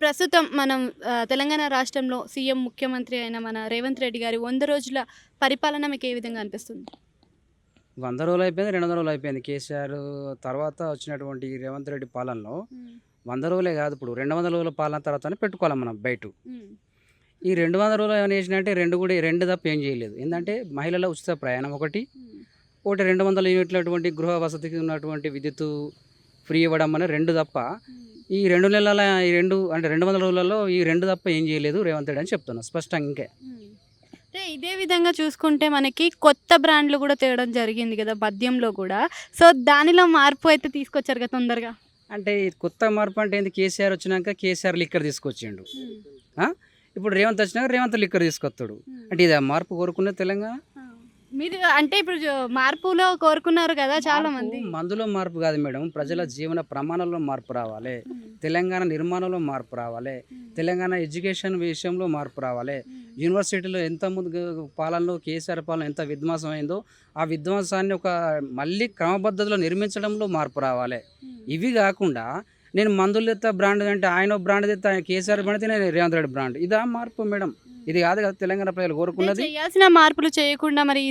ప్రస్తుతం మనం తెలంగాణ రాష్ట్రంలో సీఎం ముఖ్యమంత్రి అయిన మన రేవంత్ రెడ్డి గారి 100 రోజుల పరిపాలన మీకు ఏ విధంగా అనిపిస్తుంది? 100 రోజులు అయిపోయింది, 200 రోజులు అయిపోయింది. కేసీఆర్ తర్వాత వచ్చినటువంటి ఈ రేవంత్ రెడ్డి పాలనలో హ్మ్. 100 రోజులే కాదు, ఇప్పుడు 200 రోజుల పాలన తర్వాతనే పెట్టుకోవాలి మనం బయట. హ్మ్. ఈ 200 రోజులు ఏమైనా చేసినంటే రెండు తప్ప ఏం చేయలేదు. ఏంటంటే మహిళల ఉచిత ప్రయాణం ఒకటి, హ్మ్. ఒకటి 200 యూనిట్ల అటువంటి గృహ వసతికి ఉన్నటువంటి విద్యుత్తు ఫ్రీ ఇవ్వడం అనే రెండు తప్ప హ్మ్. ఈ 2 నెలల ఈ రెండు అంటే 200 రోజులలో ఈ రెండు తప్ప ఏం చేయలేదు రేవంత్ రెడ్డి అని చెప్తున్నా స్పష్టంగా. ఇంకే హ్మ్. అంటే ఇదే విధంగా చూసుకుంటే మనకి కొత్త బ్రాండ్‌లు గూడా తేవడం జరిగింది గదా! మద్యంలో గూడా. సో, దానిలో మార్పు అయితే తీసుకొచ్చారు కదా తొందరగా. అంటే ఈ కొత్త మార్పు అంటే ఏంది, కేసీఆర్ వచ్చినాక కేసీఆర్ లిక్కర్ తీసుకొచ్చిండు. హ్మ్. ఆ? ఇప్పుడు రేవంత్ వచ్చినాక రేవంత్ లిక్కర్ తీసుకొస్తాడు. హ్మ్. అంటే ఇది మార్పు కోరుకునే తెలంగాణ. ఆ! మీరు అంటే ఇప్పుడు మార్పులో కోరుకున్నారు గదా! చాలామంది. మందులో మార్పు కాదు మేడం, ప్రజల హ్మ్. జీవన ప్రమాణంలో మార్పు రావాలి. హ్మ్. తెలంగాణ నిర్మాణంలో మార్పు రావాలి. హ్మ్. తెలంగాణ ఎడ్యుకేషన్ విషయంలో మార్పు రావాలి. హ్మ్. యూనివర్సిటీలో ఎంత ముందు పాలనలో కేసీఆర్ పాలన ఎంత విధ్వంసం అయిందో ఆ విధ్వంసాన్ని ఒక మళ్ళీ క్రమపద్ధతిలో నిర్మించడంలో మార్పు రావాలి. హ్మ్. ఇవి కాకుండా నేను మందులు తెత్తా బ్రాండ్ అంటే ఆయన బ్రాండ్ తెత్తా, ఆయన కేసీఆర్ బ్రాండ్ తె నేను రేవంత్ రెడ్డి బ్రాండ్, ఇదా మార్పు మేడం? ఇది కాదు కదా తెలంగాణ ప్రజలు అంటే కోరుకున్నది. చేయాల్సిన మార్పులు చేయకుండా మరి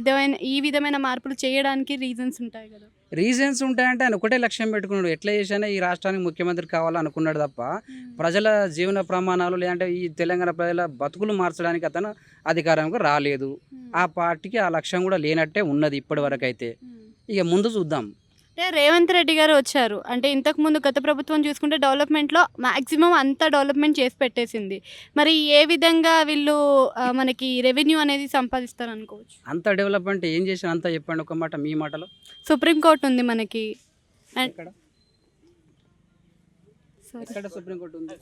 ఈ విధమైన మార్పులు చేయడానికి రీజన్స్ ఉంటాయి గదా! రీజన్స్ ఉంటాయంటే ఆయన ఒకటే లక్ష్యం పెట్టుకున్నాడు, ఎట్లా చేసినా ఈ రాష్ట్రానికి ముఖ్యమంత్రి కావాలనుకున్నాడు తప్ప హ్మ్. ప్రజల జీవన ప్రమాణాలు లేదంటే ఈ తెలంగాణ ప్రజల బతుకులు మార్చడానికి అతను అధికారంకి రాలేదు. హ్మ్. ఆ పార్టీకి ఆ లక్ష్యం కూడా లేనట్టే ఉన్నది ఇప్పటి వరకు అయితే. హ్మ్. ఇక ముందు చూద్దాం. అంటే రేవంత్ రెడ్డి గారు వచ్చారు. అంటే ఇంతకుముందు గత ప్రభుత్వం చూసుకుంటే డెవలప్‌మెంట్‌లో మాక్సిమం అంతా డెవలప్‌మెంట్ చేసి పెట్టేసింది. మరి ఏ విధంగా వీళ్ళు మనకి రెవెన్యూ అనేది సంపాదిస్తారనుకోవచ్చు? అంత డెవలప్మెంట్ ఏం చేసిన అంతా చెప్పండి ఒక మాట, మీ మాటలో. సుప్రీం కోర్ట్ ఉంది మనకి. అండ్ ఎక్కడ సారీ. ఎక్కడ సుప్రీంకోర్టు ఉంది?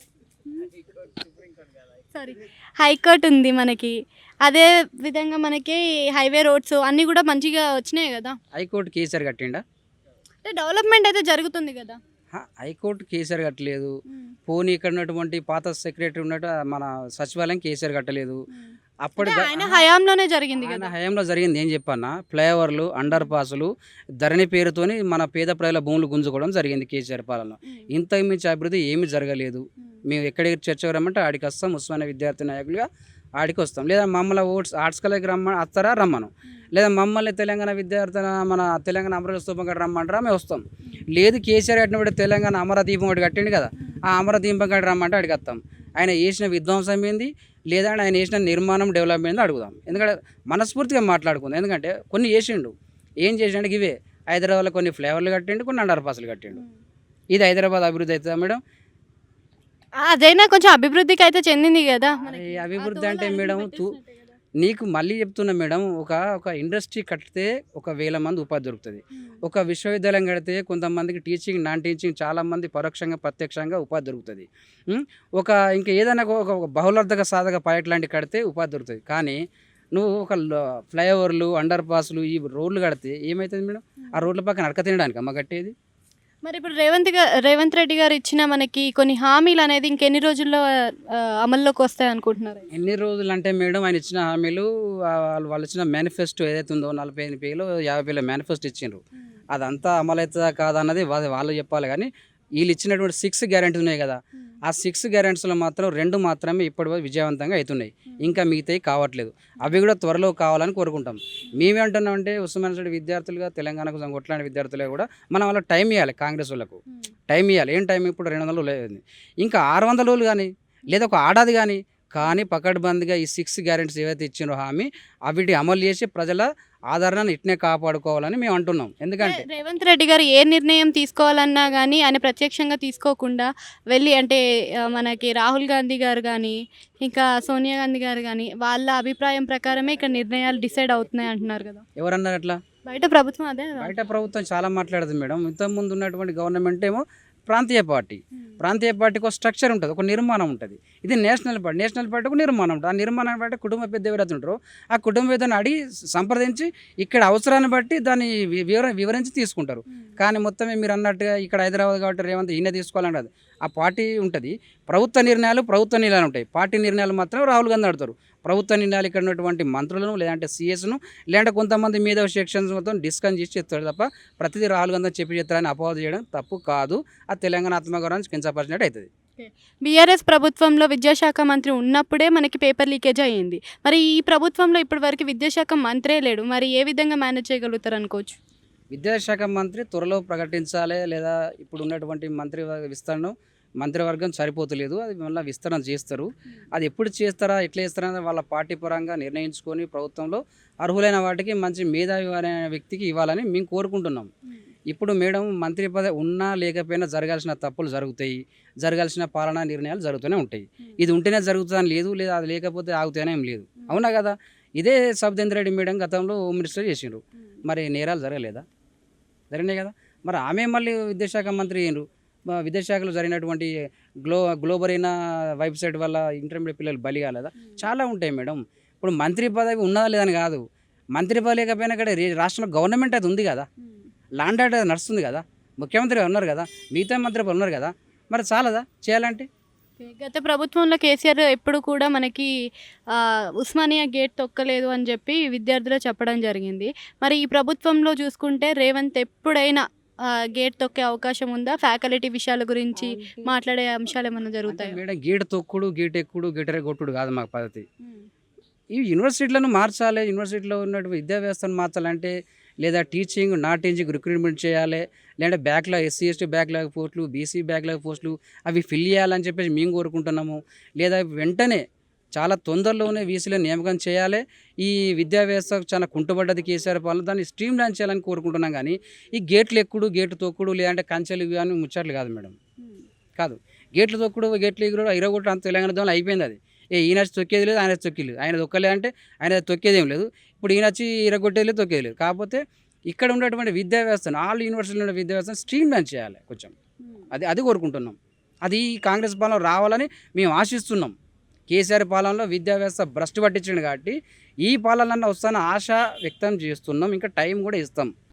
సారీ. హైకోర్ట్ ఉంది మనకి. అదే విధంగా మనకి హైవే రోడ్స్ అన్నీ కూడా మంచిగా వచ్చినాయి గదా! హైకోర్టు కేసీఆర్ కట్టిండా? అంటే డెవలప్‌మెంట్ అయితే జరుగుతుంది గదా! హైకోర్టు కేసీఆర్ కట్టలేదు. హ్మ్. పోనీ ఇక్కడ ఉన్నటువంటి పాత సెక్రటరీ ఉన్నట్టు మన సచివాలయం కేసీఆర్ కట్టలేదు. హ్మ్. అప్పటి అంటే ఆయన హయాంలోనే జరిగింది ఆయన గదా! హయాంలో జరిగింది ఏం చెప్పన్నా, ఫ్లైఓవర్లు, అండర్ పాసులు, ధరణి పేరుతోని మన పేద ప్రజల భూములు గుంజుకోవడం జరిగింది కేసీఆర్ పాలనలో. హ్మ్. ఇంతకు మించి అభివృద్ధి ఏమీ జరగలేదు. హ్మ్. మేము ఎక్కడికి చర్చకు రమ్మంటే ఆడికి వస్తాం, ఉస్మానియా విద్యార్థి నాయకులుగా ఆడికి వస్తాం. లేదా మమ్మల్ని ఆర్ట్స్ కాలేజ్కి వస్తారా రమ్మను, లేదా మమ్మల్ని తెలంగాణ విద్యార్థి మన తెలంగాణ అమర స్తూపం కాడ రమ్మంటారా మేము వస్తాం. లేదు కేసీఆర్ కట్టినప్పుడు తెలంగాణ అమర దీపం ఒకటి కట్టిండు కదా, ఆ అమర దీపం కాడ రమ్మంటే ఆడికి వస్తాం. ఆయన చేసిన విధ్వంసం ఏంది, లేదంటే ఆయన చేసిన నిర్మాణం డెవలప్మెంట్ అడుగుదాం. ఎందుకంటే మనస్ఫూర్తిగా మాట్లాడుకుందాం. ఎందుకంటే కొన్ని చేసిండు, ఏం చేసిండు ఇవే. హైదరాబాద్లో కొన్ని ఫ్లేవర్లు కట్టిండు, కొన్ని అండర్ పాస్లు కట్టిండు. హ్మ్. ఇది హైదరాబాద్ అభివృద్ధి అవుతుందా మేడం? అదైనా కొంచెం అభివృద్ధికైతే చెందింది గదా! అరే మనకి. ఆ అభివృద్ధి తోవ అంటే ఆయనకి మేడం పెట్టేసినట్టే గదా! నీకు మళ్ళీ చెప్తున్నా మేడం, ఒక ఇండస్ట్రీ కడితే 1000 మంది ఉపాధి దొరుకుతుంది. హ్మ్. ఒక విశ్వవిద్యాలయం కడితే కొంతమందికి టీచింగ్, నాన్ టీచింగ్ చాలామంది పరోక్షంగా ప్రత్యక్షంగా ఉపాధి దొరుకుతుంది. ఉమ్, ఒక ఇంకా ఏదైనా ఒక బహుళార్థక సాధక ప్రాజెక్ట్ లాంటివి కడితే ఉపాధి దొరుకుతుంది. కానీ నువ్వు ఒక ఫ్లైఓవర్లు, అండర్ పాస్లు, ఈ రోడ్లు కడితే ఏమవుతుంది మేడం? ఆ హ్మ్. రోడ్ల పక్కన అడక తినడానికి అమ్మ కట్టేది. మరి ఇప్పుడు రేవంత్ రెడ్డి గారు ఇచ్చిన మనకి కొన్ని హామీలనేది ఇంకెన్ని రోజుల్లో అమల్లోకి వస్తాయనుకుంటున్నారు? ఎన్ని రోజులు అంటే మేడం, ఆయన ఇచ్చిన హామీలు, వాళ్ళు ఇచ్చిన మేనిఫెస్టో ఏదైతే ఉందో 45 పేజీలో 50 పేజీల మేనిఫెస్టో ఇచ్చిండ్రు. హ్మ్. అదంతా అమలవుతుందా కాదా అన్నది వాళ్ళు చెప్పాలి. కానీ వీళ్ళు ఇచ్చినటువంటి 6 గ్యారెంటీస్ ఉన్నాయి కదా, హ్మ్. ఆ 6 గ్యారెంటీస్లో మాత్రం 2 మాత్రమే ఇప్పటివరకు విజయవంతంగా అవుతున్నాయి. హ్మ్. ఇంకా మిగతాయి కావట్లేదు. అవి కూడా త్వరలో కావాలని కోరుకుంటాం. మేమేమంటున్నామంటే ఉస్మానియా యూనివర్సిటీ విద్యార్థులుగా, తెలంగాణ కోసం కొట్లాడిన విద్యార్థులుగా కూడా మనం వాళ్ళకి టైం ఇవ్వాలి. కాంగ్రెస్ వాళ్ళకు హ్మ్. టైం ఇవ్వాలి. ఏం టైం? ఇప్పుడు 200 రోజులు అయింది. ఇంకా 600 రోజులు కానీ, లేదా ఒక ఏడాది కానీ పకడ్బందీగా ఈ 6 గ్యారెంటీస్ ఏవైతే ఇచ్చిండ్రో హామీ, అవిటి అమలు చేసి ప్రజల ఆదరణను ఇట్నే కాపాడుకోవాలని మేము అంటున్నాం. ఎందుకంటే రేవంత్ రెడ్డి గారు ఏ నిర్ణయం తీసుకోవాలన్నా గానీ, ఆయన ప్రత్యక్షంగా తీసుకోకుండా వెళ్ళి అంటే మనకి రాహుల్ గాంధీ గారు గానీ, ఇంకా సోనియా గాంధీ గారు గానీ, వాళ్ళ అభిప్రాయం ప్రకారమే ఇక్కడ నిర్ణయాలు డిసైడ్ అవుతున్నాయి అంటున్నారు గదా! ఎవరన్నారు అట్లా? బయట ప్రభుత్వం అదే గదా! బయట ప్రభుత్వం చాలా మాట్లాడుతుంది మేడం. ఇంతకుముందు ఉన్నటువంటి గవర్నమెంట్ ఏమో ప్రాంతీయ పార్టీ. హ్మ్. ప్రాంతీయ పార్టీకి ఒక స్ట్రక్చర్ ఉంటుంది, ఒక నిర్మాణం ఉంటుంది. ఇది నేషనల్ పార్టీ. నేషనల్ పార్టీకి ఒక నిర్మాణం ఉంటుంది. ఆ నిర్మాణాన్ని బట్టి కుటుంబ పెద్ద ఎవరైతే ఉంటారో ఆ కుటుంబ పెద్దను అడిగి సంప్రదించి ఇక్కడ అవసరాన్ని బట్టి దాన్ని వివరించి తీసుకుంటారు. హ్మ్. కానీ మొత్తమే మీరు అన్నట్టుగా ఇక్కడ హైదరాబాద్ కాబట్టి రేవంత్ ఈయన తీసుకోవాలన్నది ఆ పార్టీ ఉంటుంది. ప్రభుత్వ నిర్ణయాలు ఉంటాయి. పార్టీ నిర్ణయాలు మాత్రం రాహుల్ గాంధీ నడుతారు. ప్రభుత్వ నిర్ణయాలు ఇక్కడ ఉన్నటువంటి మంత్రులను, లేదంటే సీఎస్ను, లేదంటే కొంతమంది మీద సెక్షన్స్ మొత్తం డిస్కస్ చేసి చెప్తాడు తప్ప ప్రతిదీ రాహుల్ గాంధీ చెప్పి చెప్తారని అపవాదు చేయడం తప్పు కాదు. ఆ తెలంగాణ ఆత్మగౌరవాన్ని కించపరిచినట్టు అవుతుంది. బీఆర్ఎస్ ప్రభుత్వంలో విద్యాశాఖ మంత్రి ఉన్నప్పుడే మనకి పేపర్ లీకేజ్ అయ్యింది. మరి ఈ ప్రభుత్వంలో ఇప్పటివరకు విద్యాశాఖ మంత్రే లేడు. మరి ఏ విధంగా మేనేజ్ చేయగలుగుతారు అనుకోవచ్చు? విద్యాశాఖ మంత్రి త్వరలో ప్రకటించాలి, లేదా ఇప్పుడు ఉన్నటువంటి విస్తరణ మంత్రివర్గం సరిపోతలేదు, అది మళ్ళీ విస్తరణ చేస్తారు. అది ఎప్పుడు చేస్తారా, ఎట్లా చేస్తారా అనేది వాళ్ళ పార్టీ పరంగా నిర్ణయించుకొని ప్రభుత్వంలో అర్హులైన వాటికి మంచి మేధావి అనే వ్యక్తికి ఇవ్వాలని మేము కోరుకుంటున్నాం. ఇప్పుడు మేడం మంత్రి పదవి ఉన్నా లేకపోయినా జరగాల్సిన తప్పులు జరుగుతాయి, జరగాల్సిన పాలనా నిర్ణయాలు జరుగుతూనే ఉంటాయి. ఇది ఉంటేనే జరుగుతుందని లేదు, లేదా అది లేకపోతే ఆగుతూనే ఏం లేదు. అవునా కదా? ఇదే సబితేందర్ రెడ్డి మేడం గతంలో హోమ్ మినిస్టర్ చేసిండ్రు, మరి నేరాలు జరగలేదా? జరిగినాయి కదా. మరి ఆమె మళ్ళీ విద్యాశాఖ మంత్రి అయ్యిండ్రు. విద్యాశాఖలో జరిగినటువంటి గ్లోబరీనా వెబ్సైట్ వల్ల ఇంటర్మీడియట్ పిల్లలు బలి కాలేదా? చాలా ఉంటాయి మేడం. ఇప్పుడు మంత్రి పదవి ఉన్నదా లేదని కాదు, మంత్రి పదవి లేకపోయినా ఇక్కడ రాష్ట్రంలో గవర్నమెంట్ అది ఉంది కదా, లాండ్ ఆర్డర్ అది నడుస్తుంది కదా, ముఖ్యమంత్రి ఉన్నారు కదా, మిగతా మంత్రి ఉన్నారు కదా, మరి చాలదా చేయాలంటే? గత ప్రభుత్వంలో కేసీఆర్ ఎప్పుడు కూడా మనకి ఉస్మానియా గేట్ తొక్కలేదు అని చెప్పి విద్యార్థులు చెప్పడం జరిగింది. మరి ఈ ప్రభుత్వంలో చూసుకుంటే రేవంత్ ఎప్పుడైనా గేట్ తొక్కే అవకాశం ఉందా? ఫ్యాకల్టీ విషయాల గురించి మాట్లాడే అంశాలు ఏమైనా అంటే జరుగుతాయా? మేడం గేట్ తొక్కుడు, గేట్ ఎక్కుడు, గేటరే కొట్టుడు కాదు మాకు పద్ధతి. ఈ యూనివర్సిటీలను మార్చాలి, యూనివర్సిటీలో ఉన్నటువంటి విద్యా వ్యవస్థను మార్చాలంటే, లేదా టీచింగ్ నాన్ టీచింగ్ రిక్రూట్మెంట్ చేయాలి, లేదంటే బ్యాక్లాగ్ ఎస్సీ ఎస్టీ బ్యాక్లాగ్ పోస్టులు, బీసీ బ్యాక్లాగ్ పోస్టులు అవి ఫిల్ చేయాలని చెప్పేసి మేము కోరుకుంటున్నాము. లేదా వెంటనే చాలా తొందరలోనే వీసీలో నియామకం చేయాలి. ఈ విద్యా వ్యవస్థ చాలా కుంటుపడ్డది కేసీఆర్ పాలన, దాన్ని స్ట్రీమ్ లైన్ చేయాలని కోరుకుంటున్నాం. కానీ ఈ గేట్లు ఎక్కుడు, గేటు తొక్కుడు, లేదంటే కంచెలు కానీ ముచ్చట్లు కాదు మేడం, కాదు. గేట్లు తొక్కుడు, గేట్లు ఎగురు ఇరగొట్టు అంత తెలంగాణ దోమలు అయిపోయింది. అది ఈయన తొక్కేది లేదు, ఆయన తొక్కేది, ఆయన తొక్కలేదంటే ఆయన తొక్కేది ఏం లేదు. ఇప్పుడు ఈయన వచ్చి ఇరగొట్టేది లేదు, తొక్కేది లేదు. కాకపోతే ఇక్కడ ఉన్నటువంటి విద్యా వ్యవస్థను, ఆల్ యూనివర్సిటీలో ఉన్న విద్యా వ్యవస్థను స్ట్రీమ్ లైన్ చేయాలి కొంచెం. అది కోరుకుంటున్నాం. అది కాంగ్రెస్ పాలన రావాలని మేము ఆశిస్తున్నాం. కేసీఆర్ పాలనలో విద్యా వ్యవస్థ భ్రష్టు పట్టించింది కాబట్టి ఈ పాలన వస్తాన ఆశ వ్యక్తం చేస్తున్నాం. ఇంకా టైం కూడా ఇస్తాం.